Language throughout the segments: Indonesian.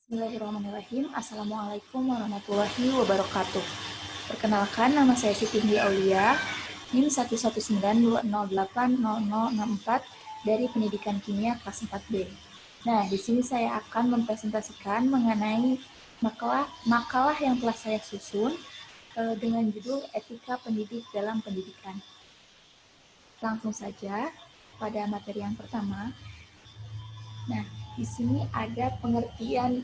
Bismillahirrahmanirrahim. Assalamualaikum warahmatullahi wabarakatuh. Perkenalkan, nama saya Siti Aulia, NIM 11920800064 dari Pendidikan Kimia kelas 4B. Nah, di sini saya akan mempresentasikan mengenai makalah yang telah saya susun dengan judul Etika Pendidik dalam Pendidikan. Langsung saja pada materi yang pertama. Nah, di sini ada pengertian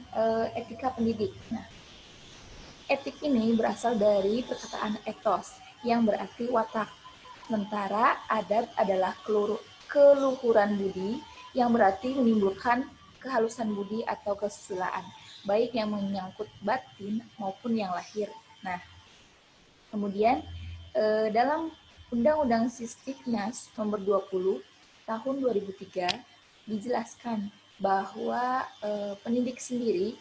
etika pendidik. Nah, etik ini berasal dari perkataan ethos yang berarti watak. Sementara adab adalah keluhuran budi yang berarti menimbulkan kehalusan budi atau kesusilaan, baik yang menyangkut batin maupun yang lahir. Nah, kemudian dalam Undang-Undang Sisdiknas Nomor 20 Tahun 2003 dijelaskan bahwa pendidik sendiri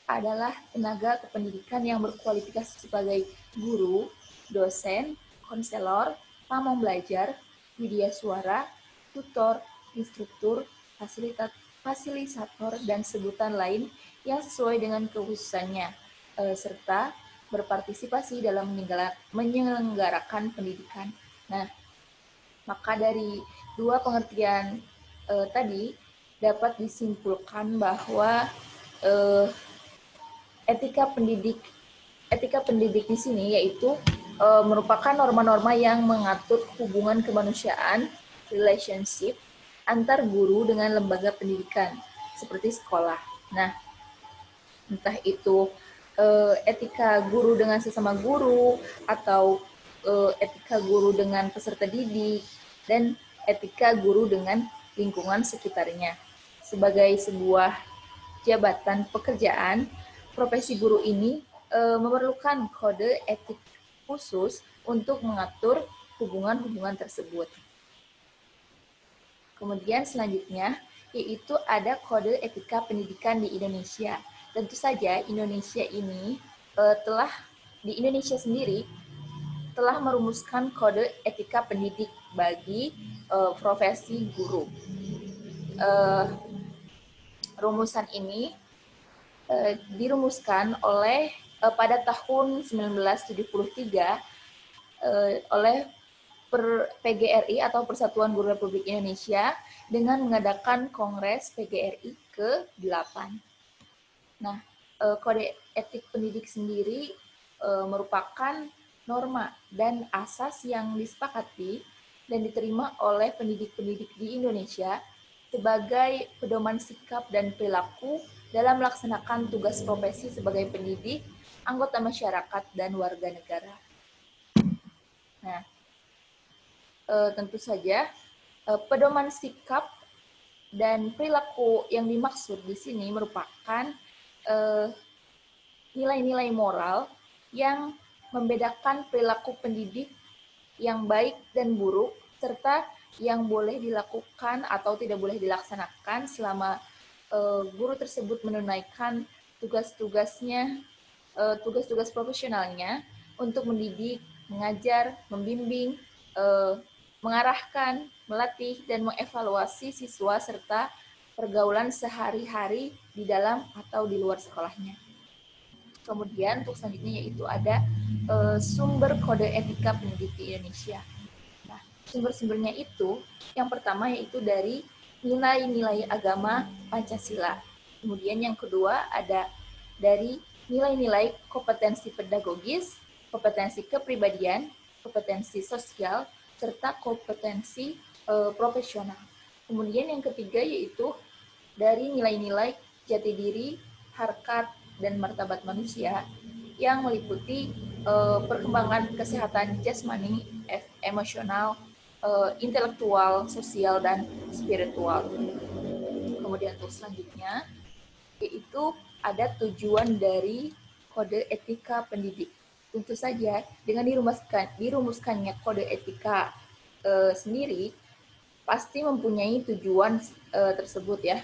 adalah tenaga kependidikan yang berkualifikasi sebagai guru, dosen, konselor, pamong belajar, widya suara, tutor, instruktur, fasilitator, dan sebutan lain yang sesuai dengan kekhususannya, serta berpartisipasi dalam menyelenggarakan pendidikan. Nah, maka dari dua pengertian tadi dapat disimpulkan bahwa etika pendidik di sini yaitu merupakan norma-norma yang mengatur hubungan kemanusiaan, relationship antar guru dengan lembaga pendidikan seperti sekolah. Nah, entah itu etika guru dengan sesama guru atau etika guru dengan peserta didik dan etika guru dengan lingkungan sekitarnya. Sebagai sebuah jabatan pekerjaan, profesi guru ini memerlukan kode etik khusus untuk mengatur hubungan-hubungan tersebut. Kemudian selanjutnya yaitu ada kode etika pendidikan di Indonesia. Tentu saja Indonesia ini di Indonesia sendiri telah merumuskan kode etika pendidik bagi profesi guru. Rumusan ini dirumuskan oleh pada tahun 1973 oleh PGRI atau Persatuan Guru Republik Indonesia dengan mengadakan Kongres PGRI ke-8. Nah, kode etik pendidik sendiri merupakan norma dan asas yang disepakati dan diterima oleh pendidik-pendidik di Indonesia sebagai pedoman sikap dan perilaku dalam melaksanakan tugas profesi sebagai pendidik, anggota masyarakat, dan warga negara. Nah, tentu saja pedoman sikap dan perilaku yang dimaksud di sini merupakan nilai-nilai moral yang membedakan perilaku pendidik yang baik dan buruk, serta yang boleh dilakukan atau tidak boleh dilaksanakan selama guru tersebut menunaikan tugas-tugasnya, tugas-tugas profesionalnya untuk mendidik, mengajar, membimbing, mengarahkan, melatih, dan mengevaluasi siswa serta pergaulan sehari-hari di dalam atau di luar sekolahnya. Kemudian untuk selanjutnya yaitu ada sumber kode etika pendidik di Indonesia. Nah, sumber-sumbernya itu yang pertama yaitu dari nilai-nilai agama Pancasila. Kemudian yang kedua ada dari nilai-nilai kompetensi pedagogis, kompetensi kepribadian, kompetensi sosial, serta kompetensi profesional. Kemudian yang ketiga yaitu dari nilai-nilai jati diri, harkat, dan martabat manusia yang meliputi perkembangan kesehatan jasmani, emosional, intelektual, sosial, dan spiritual. Kemudian untuk selanjutnya yaitu ada tujuan dari kode etika pendidik. Tentu saja dengan dirumuskannya kode etika sendiri pasti mempunyai tujuan tersebut ya.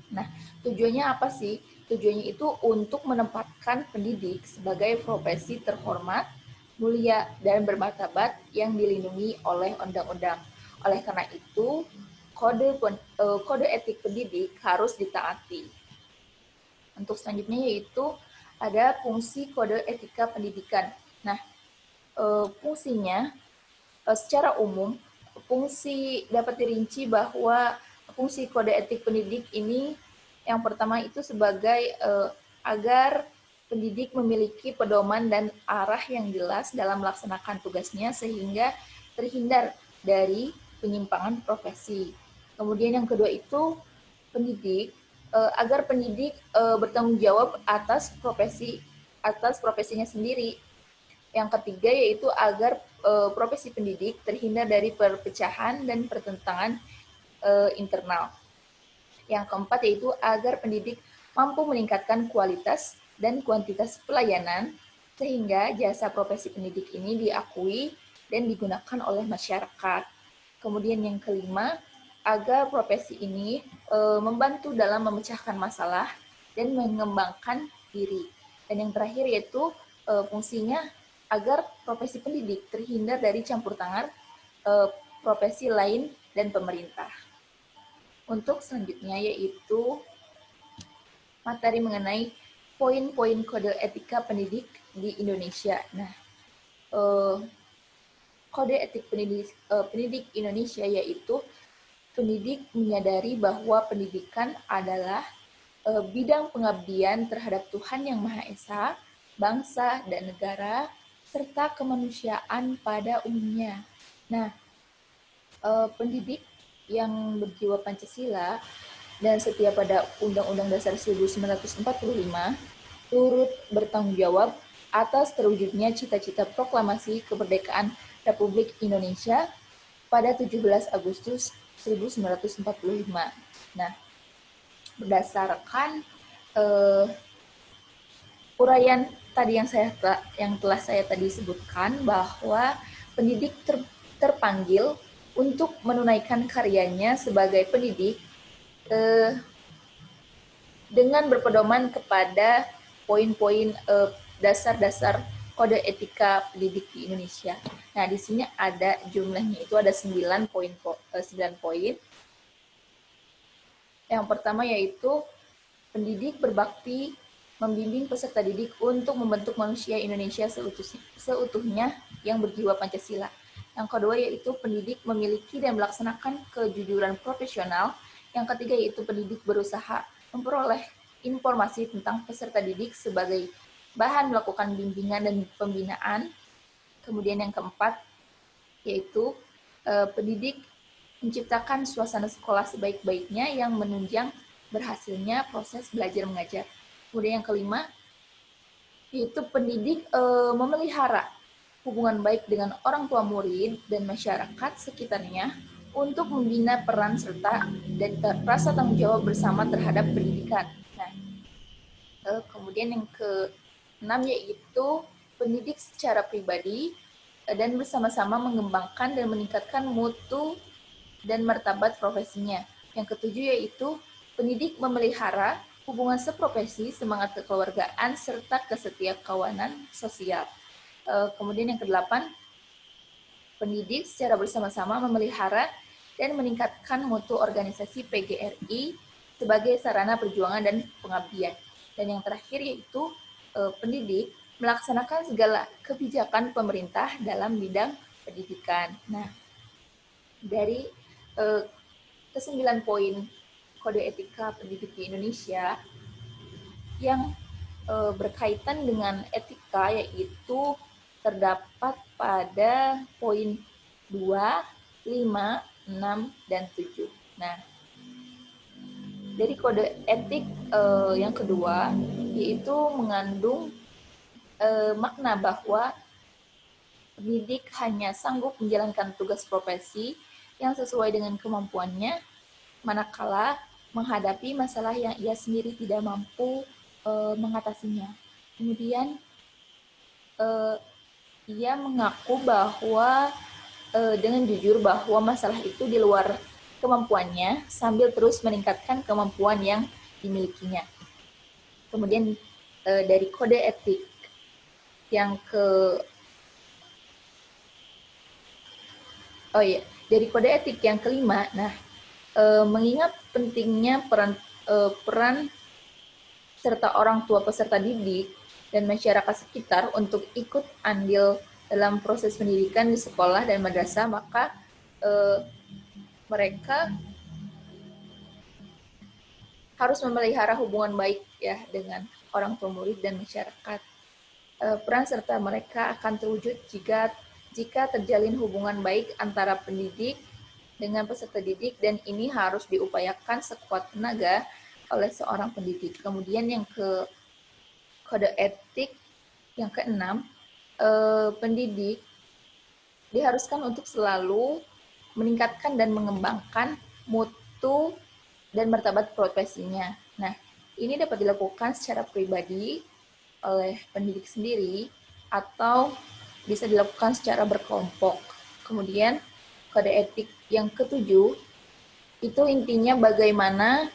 Nah, tujuannya apa sih? Tujuannya itu untuk menempatkan pendidik sebagai profesi terhormat, mulia, dan bermartabat yang dilindungi oleh undang-undang. Oleh karena itu, kode etik pendidik harus ditaati. Untuk selanjutnya yaitu ada fungsi kode etika pendidikan. Nah, fungsinya secara umum, fungsi dapat dirinci bahwa fungsi kode etik pendidik ini yang pertama itu sebagai agar pendidik memiliki pedoman dan arah yang jelas dalam melaksanakan tugasnya sehingga terhindar dari penyimpangan profesi. Kemudian yang kedua itu pendidik agar pendidik bertanggung jawab atas profesinya sendiri. Yang ketiga yaitu agar profesi pendidik terhindar dari perpecahan dan pertentangan internal. Yang keempat yaitu agar pendidik mampu meningkatkan kualitas dan kuantitas pelayanan sehingga jasa profesi pendidik ini diakui dan digunakan oleh masyarakat. Kemudian yang kelima, agar profesi ini membantu dalam memecahkan masalah dan mengembangkan diri. Dan yang terakhir yaitu fungsinya agar profesi pendidik terhindar dari campur tangan profesi lain dan pemerintah. Untuk selanjutnya yaitu materi mengenai poin-poin kode etika pendidik di Indonesia. Nah, kode etik pendidik Indonesia yaitu pendidik menyadari bahwa pendidikan adalah bidang pengabdian terhadap Tuhan Yang Maha Esa, bangsa dan negara, serta kemanusiaan pada umumnya. Nah, pendidik yang berjiwa Pancasila dan setia pada Undang-Undang Dasar 1945 turut bertanggung jawab atas terwujudnya cita-cita proklamasi kemerdekaan Republik Indonesia pada 17 Agustus 1945. Nah, berdasarkan uraian tadi yang telah saya tadi sebutkan bahwa pendidik terpanggil untuk menunaikan karyanya sebagai pendidik dengan berpedoman kepada poin-poin dasar-dasar kode etika pendidik di Indonesia. Nah, di sini ada jumlahnya itu ada 9 poin. Yang pertama yaitu pendidik berbakti membimbing peserta didik untuk membentuk manusia Indonesia seutuhnya yang berjiwa Pancasila. Yang kedua yaitu pendidik memiliki dan melaksanakan kejujuran profesional. Yang ketiga yaitu pendidik berusaha memperoleh informasi tentang peserta didik sebagai bahan melakukan bimbingan dan pembinaan. Kemudian yang keempat yaitu pendidik menciptakan suasana sekolah sebaik-baiknya yang menunjang berhasilnya proses belajar mengajar. Kemudian yang kelima yaitu pendidik memelihara hubungan baik dengan orang tua murid dan masyarakat sekitarnya untuk membina peran serta dan rasa tanggung jawab bersama terhadap pendidikan. Nah, kemudian yang keenam yaitu pendidik secara pribadi dan bersama-sama mengembangkan dan meningkatkan mutu dan martabat profesinya. Yang ketujuh yaitu pendidik memelihara hubungan seprofesi, semangat kekeluargaan, serta kesetiakawanan sosial. Kemudian yang kedelapan, pendidik secara bersama-sama memelihara dan meningkatkan mutu organisasi PGRI sebagai sarana perjuangan dan pengabdian. Dan yang terakhir yaitu pendidik melaksanakan segala kebijakan pemerintah dalam bidang pendidikan. Nah, dari ke-9 poin kode etika pendidik di Indonesia yang berkaitan dengan etika yaitu terdapat pada poin 2, 5, 6, dan 7. Nah, dari kode etik yang kedua yaitu mengandung makna bahwa pendidik hanya sanggup menjalankan tugas profesi yang sesuai dengan kemampuannya manakala menghadapi masalah yang ia sendiri tidak mampu mengatasinya. Kemudian ia mengaku bahwa dengan jujur bahwa masalah itu di luar kemampuannya sambil terus meningkatkan kemampuan yang dimilikinya. Kemudian dari kode etik yang dari kode etik yang kelima, nah mengingat pentingnya peran serta orang tua peserta didik dan masyarakat sekitar untuk ikut andil dalam proses pendidikan di sekolah dan madrasah, maka mereka harus memelihara hubungan baik ya dengan orang tua murid dan masyarakat. Peran serta mereka akan terwujud jika terjalin hubungan baik antara pendidik dengan peserta didik, dan ini harus diupayakan sekuat tenaga oleh seorang pendidik. Kemudian yang kode etik yang keenam, pendidik diharuskan untuk selalu meningkatkan dan mengembangkan mutu dan martabat profesinya. Nah, ini dapat dilakukan secara pribadi oleh pendidik sendiri atau bisa dilakukan secara berkelompok. Kemudian kode etik yang ketujuh itu intinya bagaimana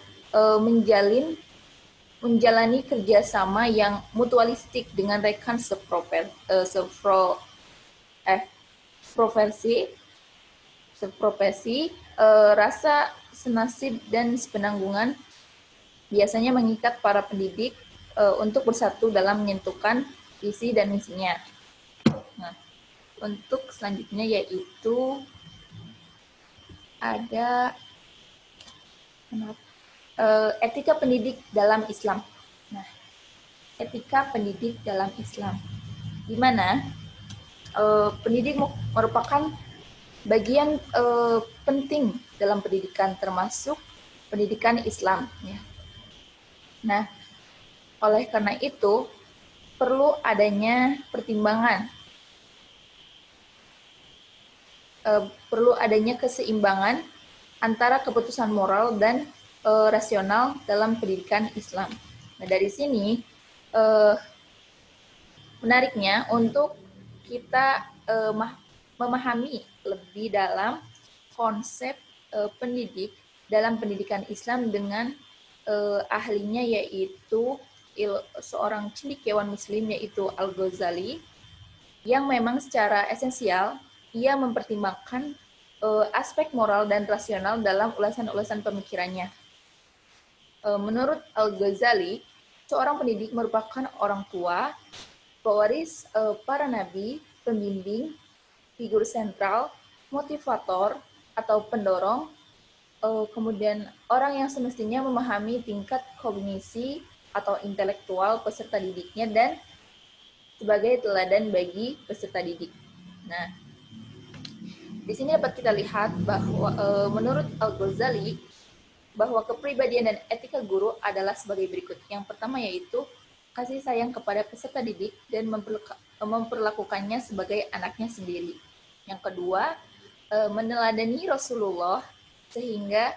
menjalani kerjasama yang mutualistik dengan rekan seprofesi, rasa senasib dan sepenanggungan biasanya mengikat para pendidik untuk bersatu dalam menentukan visi dan misinya. Nah, untuk selanjutnya yaitu ada etika pendidik dalam Islam. Nah, etika pendidik dalam Islam, di mana pendidik merupakan bagian penting dalam pendidikan, termasuk pendidikan Islam. Ya. Nah, oleh karena itu perlu adanya pertimbangan, perlu adanya keseimbangan antara keputusan moral dan rasional dalam pendidikan Islam. Nah, dari sini menariknya untuk kita memahami lebih dalam konsep pendidik dalam pendidikan Islam dengan ahlinya, yaitu seorang cendekiawan muslim yaitu Al-Ghazali, yang memang secara esensial ia mempertimbangkan aspek moral dan rasional dalam ulasan-ulasan pemikirannya. Menurut Al-Ghazali, seorang pendidik merupakan orang tua, pewaris para nabi, pembimbing, figur sentral, motivator atau pendorong, kemudian orang yang semestinya memahami tingkat kognisi atau intelektual peserta didiknya dan sebagai teladan bagi peserta didik. Nah, di sini dapat kita lihat bahwa menurut Al-Ghazali bahwa kepribadian dan etika guru adalah sebagai berikut. Yang pertama yaitu kasih sayang kepada peserta didik dan memperlakukannya sebagai anaknya sendiri. Yang kedua, meneladani Rasulullah sehingga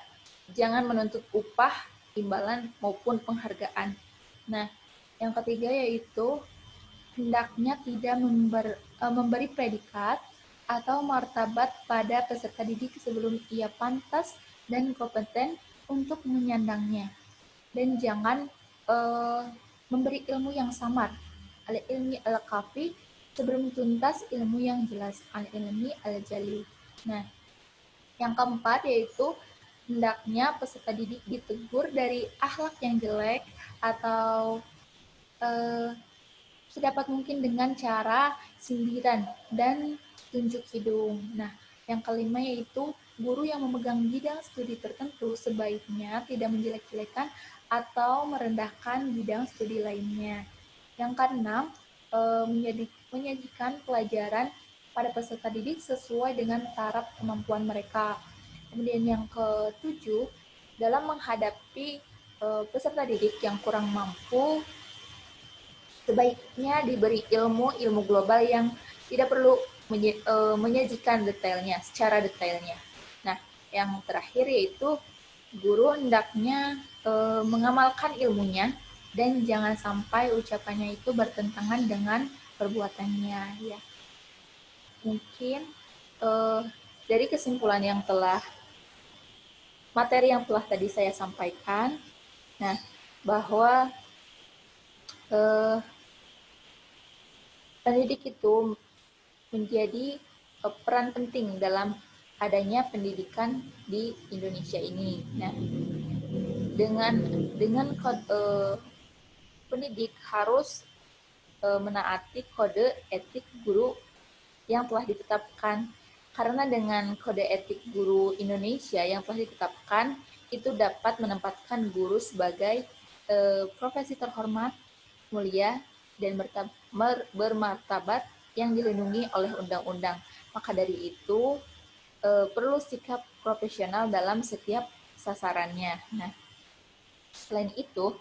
jangan menuntut upah, imbalan maupun penghargaan. Nah, yang ketiga yaitu hendaknya tidak memberi predikat atau martabat pada peserta didik sebelum ia pantas dan kompeten untuk menyandangnya, dan jangan memberi ilmu yang samar, al-ilmi al-kafi, sebelum tuntas ilmu yang jelas, al-ilmi al-jali. Nah, yang keempat yaitu hendaknya peserta didik ditegur dari akhlak yang jelek atau sedapat mungkin dengan cara sindiran dan tunjuk hidung. Nah, yang kelima yaitu guru yang memegang bidang studi tertentu sebaiknya tidak menjelek-jelekan atau merendahkan bidang studi lainnya. Yang keenam, menyajikan pelajaran pada peserta didik sesuai dengan taraf kemampuan mereka. Kemudian yang ketujuh, dalam menghadapi peserta didik yang kurang mampu, sebaiknya diberi ilmu global yang tidak perlu menyajikan secara detailnya. Nah, yang terakhir yaitu guru hendaknya mengamalkan ilmunya dan jangan sampai ucapannya itu bertentangan dengan perbuatannya. Ya, mungkin dari kesimpulan materi yang telah tadi saya sampaikan, nah bahwa pendidik itu menjadi peran penting dalam adanya pendidikan di Indonesia ini. Nah, dengan pendidik harus menaati kode etik guru yang telah ditetapkan. Karena dengan kode etik guru Indonesia yang telah ditetapkan, itu dapat menempatkan guru sebagai profesi terhormat, mulia, dan bermartabat yang dilindungi oleh undang-undang. Maka dari itu, perlu sikap profesional dalam setiap sasarannya. Nah, selain itu,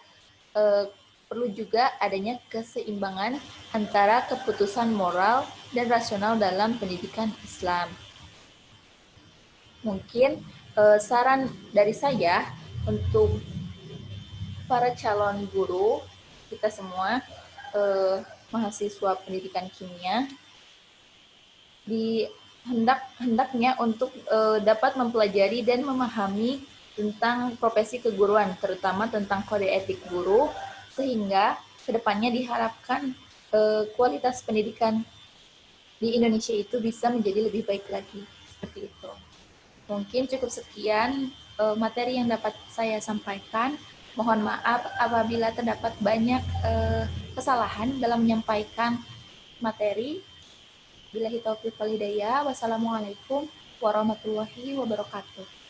perlu juga adanya keseimbangan antara keputusan moral dan rasional dalam pendidikan Islam. Mungkin saran dari saya untuk para calon guru, kita semua mahasiswa pendidikan kimia, hendaknya untuk dapat mempelajari dan memahami tentang profesi keguruan, terutama tentang kode etik guru, sehingga kedepannya diharapkan kualitas pendidikan di Indonesia itu bisa menjadi lebih baik lagi. Seperti itu. Mungkin cukup sekian materi yang dapat saya sampaikan. Mohon maaf apabila terdapat banyak kesalahan dalam menyampaikan materi. Billahi taufiq wal hidayah. Wassalamualaikum warahmatullahi wabarakatuh.